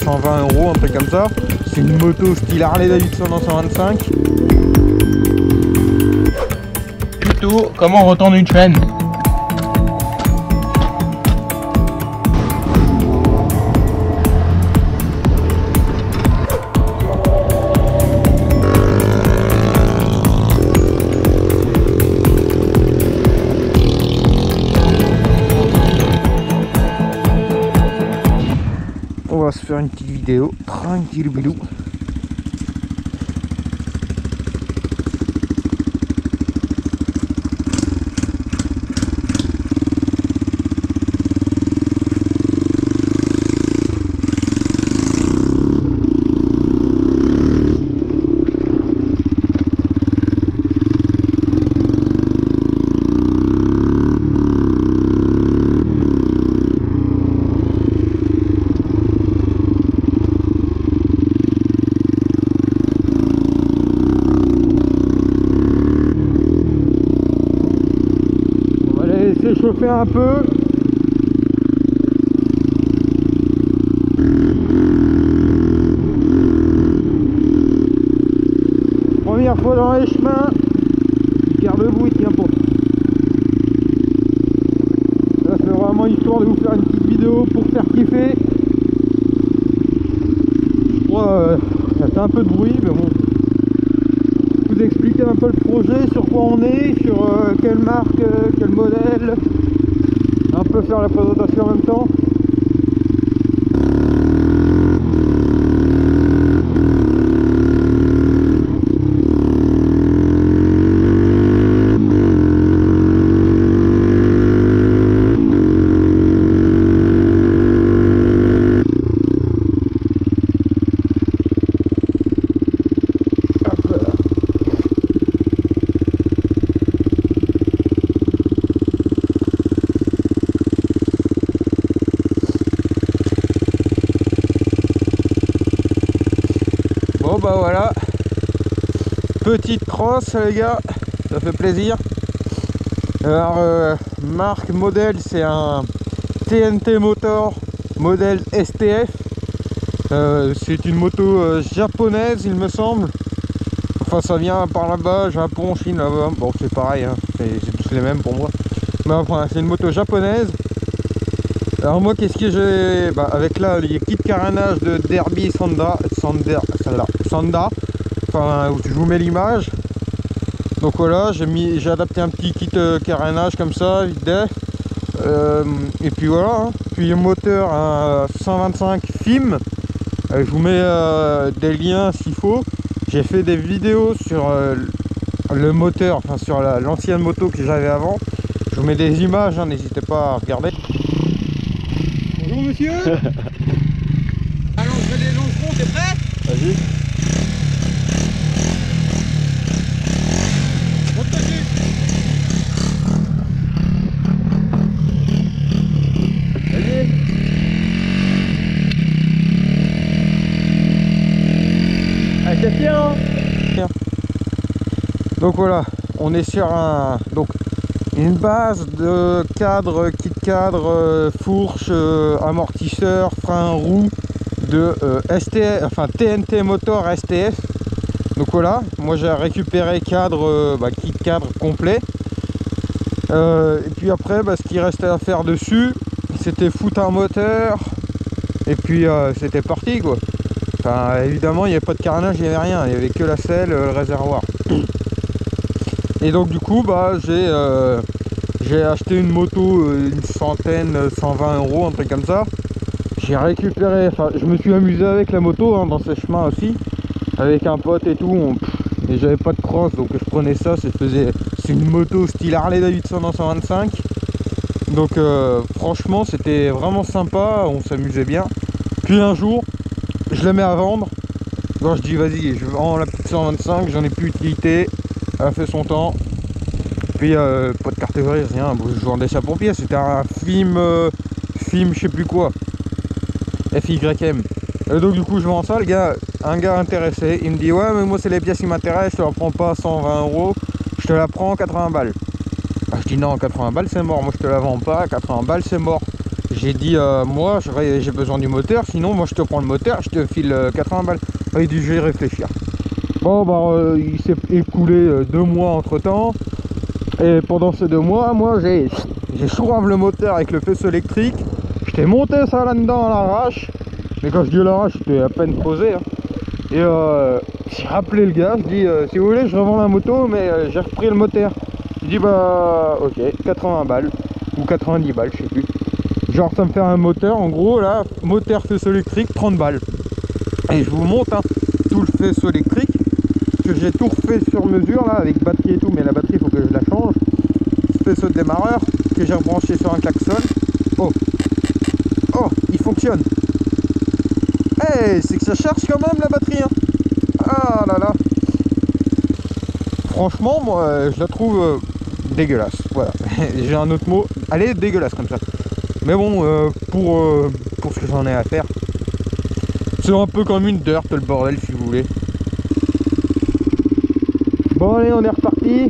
120 €, un truc comme ça. C'est une moto style Harley Davidson en 125. Tuto, comment retendre une chaîne. On va se faire une petite vidéo, tranquille bilou. Chauffer un peu. Première fois dans les chemins, garde debout, il tient pas. Ça c'est vraiment histoire de vous faire une petite vidéo pour faire kiffer. Ça fait un peu de bruit, mais bon. Vous expliquer un peu le projet, sur quoi on est, sur quelle marque, quel modèle. Un peu faire la présentation en même temps. Bon bah voilà, petite crosse les gars, ça fait plaisir. Alors marque modèle, c'est un TNT Motor modèle STF. C'est une moto japonaise il me semble. Enfin ça vient par là-bas, Japon, Chine là-bas. Bon c'est pareil, hein. C'est tous les mêmes pour moi. Mais enfin c'est une moto japonaise. Alors moi qu'est-ce que j'ai, avec là les kits carénage de Derby Sanda, enfin où je vous mets l'image. Donc voilà, j'ai adapté un petit kit carénage comme ça, vite def. Et puis voilà, hein. Puis le moteur un 125 FIM. Je vous mets des liens s'il faut. J'ai fait des vidéos sur le moteur, enfin sur l'ancienne moto que j'avais avant. Je vous mets des images, hein, n'hésitez pas à regarder. Bonjour monsieur. Allongerai les longerons, t'es prêt? Vas-y. Monte dessus. Vas-y. Ah c'est bien hein. Donc voilà, on est sur une base de cadre, kit cadre, fourche, amortisseur, frein, roue de STF, enfin TNT Motor STF. Donc voilà, moi j'ai récupéré cadre, kit cadre complet. Et puis après, ce qu'il restait à faire dessus, c'était foutre un moteur. Et puis c'était parti quoi. Enfin évidemment il n'y avait pas de carénage, il n'y avait rien, il n'y avait que la selle, le réservoir. Et donc du coup j'ai acheté une moto, une centaine, 120 €, un truc comme ça. J'ai récupéré, enfin je me suis amusé avec la moto hein, dans ces chemins aussi, avec un pote et tout. Et j'avais pas de crosse, donc je prenais ça, c'est une moto style Harley Davidson en 125. Donc franchement c'était vraiment sympa, on s'amusait bien. Puis un jour je la mets à vendre. Donc je dis vas-y, je vends la petite 125, j'en ai plus utilité, elle a fait son temps. Puis pas de carte grise, rien, je vendais ça pour pièce, c'était un film je sais plus quoi, FYM. Et donc du coup je vends ça, un gars intéressé, il me dit ouais mais moi c'est les pièces qui m'intéressent, je te la prends pas à 120 €, je te la prends 80 balles. Je dis non, 80 balles c'est mort, moi je te la vends pas, 80 balles c'est mort. J'ai dit moi j'ai besoin du moteur, sinon moi je te prends le moteur, je te file 80 balles. Ah, il dit je vais y réfléchir. Bon bah il s'est écoulé 2 mois entre temps. Et pendant ces 2 mois, moi j'ai chourave le moteur avec le faisceau électrique. J'étais monté ça là-dedans à l'arrache. Mais quand je dis à l'arrache, c'était à peine posé. Hein. Et j'ai rappelé le gars, je dis si vous voulez je revends la moto mais j'ai repris le moteur. Il dit bah ok, 80 balles ou 90 balles, je sais plus. Genre ça me fait un moteur en gros là, moteur faisceau électrique 30 balles. Et je vous montre hein, tout le faisceau électrique que j'ai tout refait sur mesure là avec batterie et tout, mais la batterie il faut que je la change. Ce faisceau de démarreur que j'ai rebranché sur un klaxon. Oh, il fonctionne. Hey, c'est que ça charge quand même la batterie hein. Ah là là. Franchement moi je la trouve dégueulasse. Voilà, j'ai un autre mot. Elle est dégueulasse comme ça. Mais bon pour ce que j'en ai à faire. C'est un peu comme une dirt le bordel si vous voulez. Bon allez on est reparti.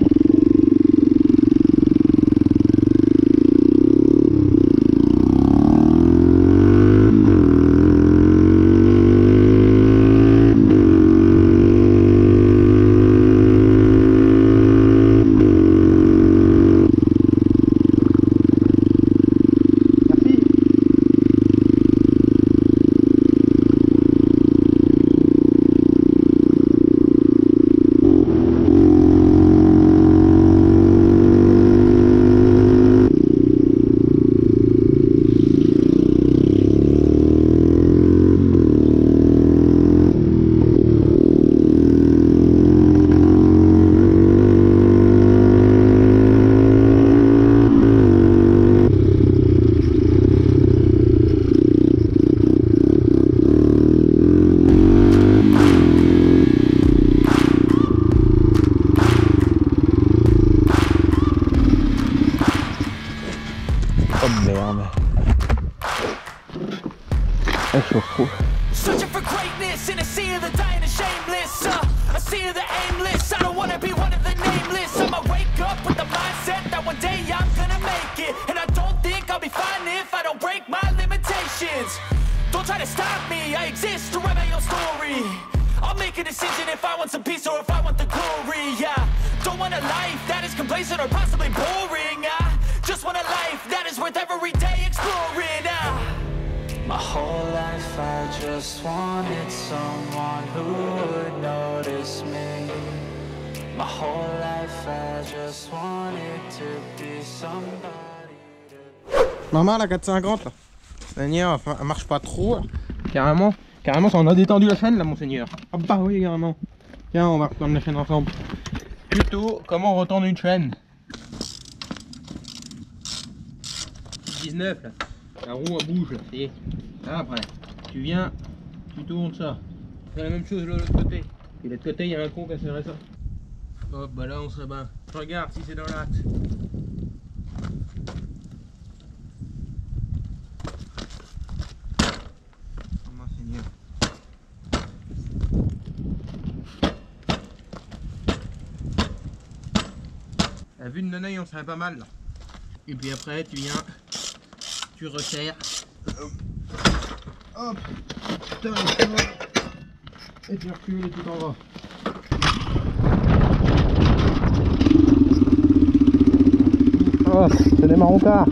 Searching for greatness in a sea of the dying and shameless. A sea of the aimless. I don't wanna be one of the nameless. I'ma wake up with the mindset that one day I'm gonna make it. And I don't think I'll be fine if I don't break my limitations. Don't try to stop me, I exist to write my own story. I'll make a decision if I want some peace or if I want the glory. Yeah, don't want a life that is complacent or possibly boring. I just want a life that is worth every day exploring. My whole life I just wanted someone who would notice me. My whole life I just wanted to be somebody to... Maman la 450 là. Seigneur, elle marche pas trop. Carrément ça en a détendu la chaîne là mon seigneur. Ah bah oui carrément. Tiens on va reprendre la chaîne ensemble. Tuto, comment retendre une chaîne. 19 là. La roue elle bouge là, ça y est. Là après, tu viens, tu tournes ça. C'est la même chose de l'autre côté. Et de l'autre côté, il y a un con qui a serré ça. Hop, bah là on se rabat. Je regarde si c'est dans l'axe. Oh mon seigneur. À vue de mon oeil, on serait pas mal là. Et puis après, tu viens, tu resserres. Hop, putain, et tu recules et tout en bas. Oh, c'est des marroncards.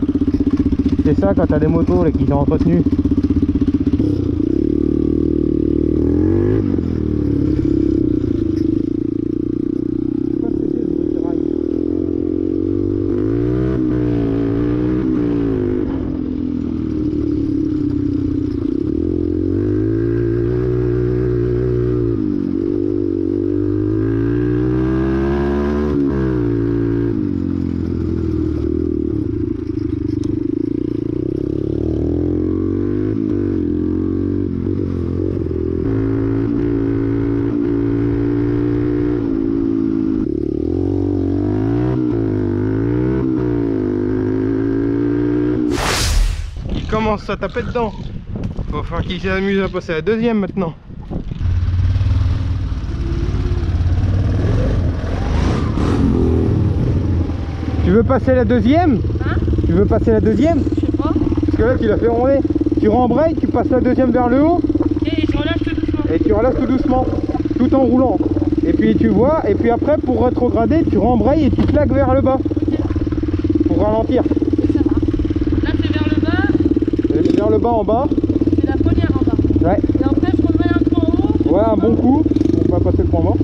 C'est ça quand t'as des motos là qui sont entretenues. Commence à taper dedans. Va falloir qu'il s'amuse à passer à la deuxième maintenant. Tu veux passer la deuxième? Hein? Tu veux passer la deuxième? Je sais pas. Parce que là tu l'as fait ronder. Tu rembrayes, tu passes la deuxième vers le haut. Et je relâche tout doucement. Et tu relâches tout doucement, tout en roulant. Et puis tu vois, et puis après pour rétrograder, tu rembrayes et tu claques vers le bas. Ok. Pour ralentir. Ça va. Là c'est vers le bas. Et vers le bas en bas. C'est la première en bas. Ouais. Et après je remets un peu en haut. Ouais, un bon coup. On va passer le point mort.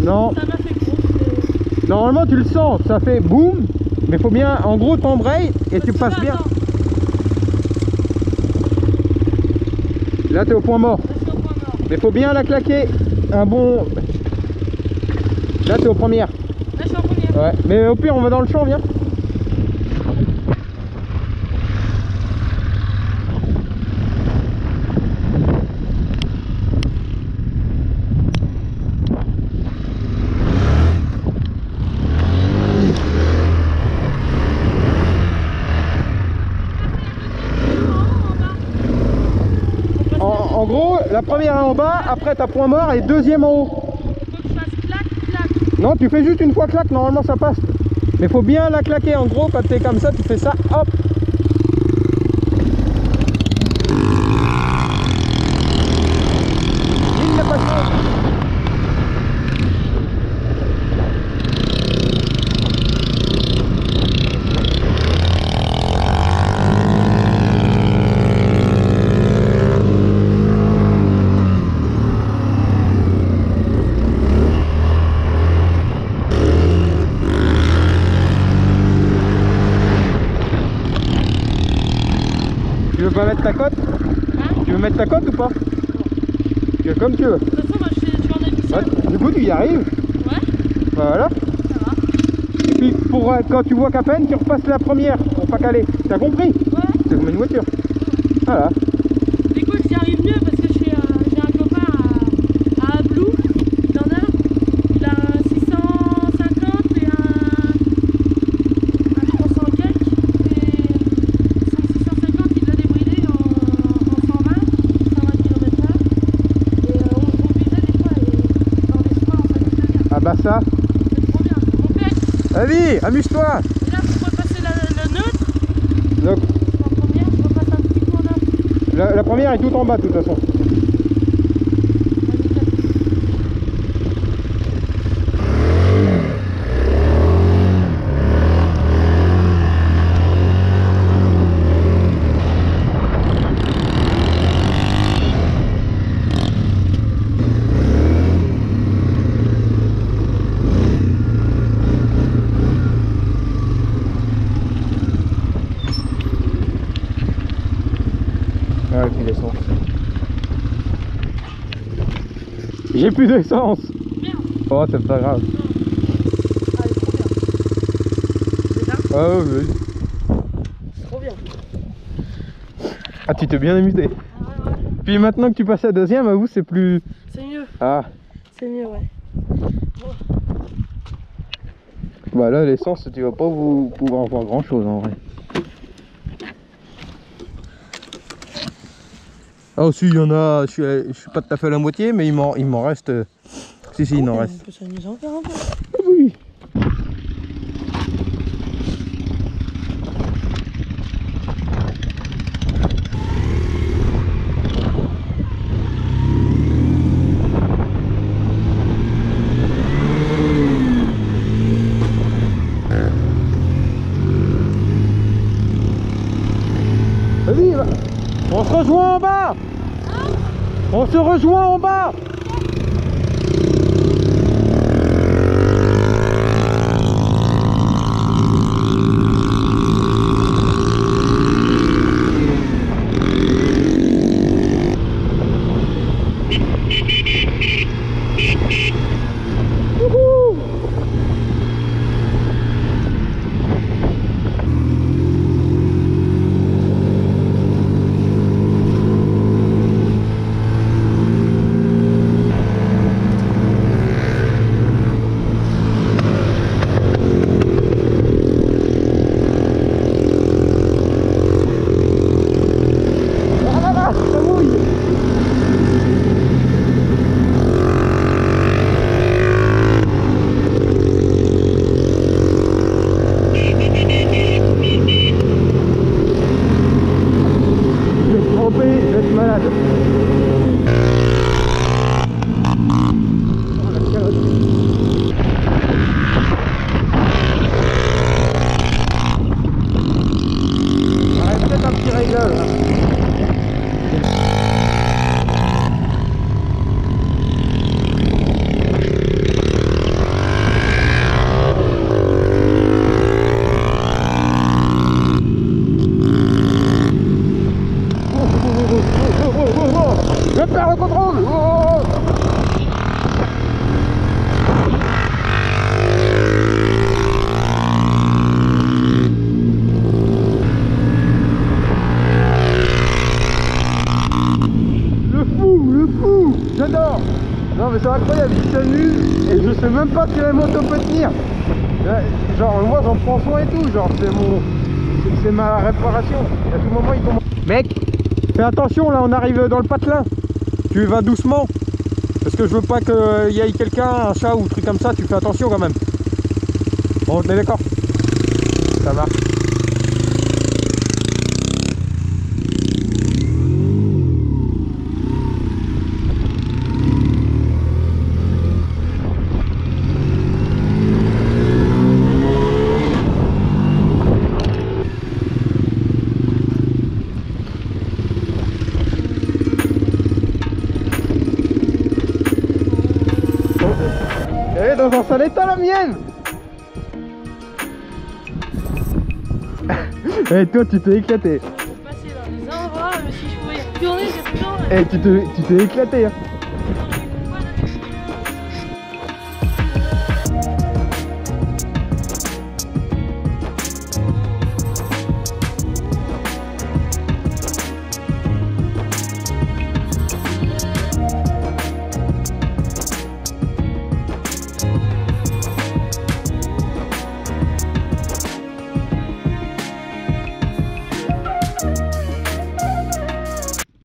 Non. Ça m'a fait gros. Normalement tu le sens, ça fait boum, mais faut bien, en gros t'embrayes et tu passes bien. Là t'es au point mort. Là je suis au point mort. Mais faut bien la claquer. Un bon. Là t'es aux premières. Là je suis en première. Ouais. Mais au pire on va dans le champ, viens. En gros, la première est en bas, après t'as point mort et deuxième en haut. Faut que je fasse clac, clac. Non, tu fais juste une fois claque, normalement ça passe. Mais faut bien la claquer, en gros, quand t'es comme ça, tu fais ça, hop. Ligne de passage. Tu veux pas mettre ta cote? Hein? Tu veux mettre ta cote ou pas? Tu veux comme tu veux. De toute façon moi je en ai mis ça. Ouais, du coup tu y arrives. Ouais, Voilà. ça va. Et puis pour quand tu vois qu'à peine, tu repasses la première pour pas caler. T'as compris? Ouais. C'est comme une voiture. Voilà. Écoute, j'y arrive mieux parce que j'ai un copain à Ablou. Il en a. Il a un 650 et un 300 quelques. Et son 650 il l'a débridé en 120 km/h. Et on le conduisait des fois et dans des chemins on s'amusait bien. Ah bah ça. C'est trop bien. Mon père, Vas-y, amuse-toi. et là pour repasser le neutre, Donc en première, je repasse un petit coup en avant. la première est tout en bas de toute façon. Ah, et puis l'essence. J'ai plus d'essence. Merde. Oh, c'est pas grave. Ah, elle est trop bien. C'est ça? Ah ouais, vas-y. C'est trop bien. Ah, tu t'es bien amusé. Ah ouais, ouais. Puis maintenant que tu passes à deuxième, avoue, c'est plus... C'est mieux. Ah, C'est mieux, ouais. bah là, l'essence, tu vas pas pouvoir voir grand chose en vrai. Ah, si, il y en a, je suis pas tout à fait à la moitié, mais il m'en reste. Si, il en reste. On peut s'amuser encore un peu. Ah oui. Vas-y, va. On se rejoint en bas. On se rejoint en bas. voyage. Je perds le contrôle. Oh. Le fou, j'adore. Non mais c'est incroyable, il s'amuse et je sais même pas si la moto peut tenir. Genre moi j'en prends soin et tout, genre c'est ma réparation. À tout moment il commence. Mec, fais attention là, on arrive dans le patelin. Tu vas doucement. Parce que je veux pas qu'il y ait quelqu'un, un chat ou un truc comme ça, tu fais attention quand même. Bon, on est d'accord. Ça marche. Elle est dans un sale état la mienne. Et toi tu t'es éclaté. Je suis passé dans des endroits, mais si je pouvais y retourner, j'ai retourné. Et tu t'es éclaté hein.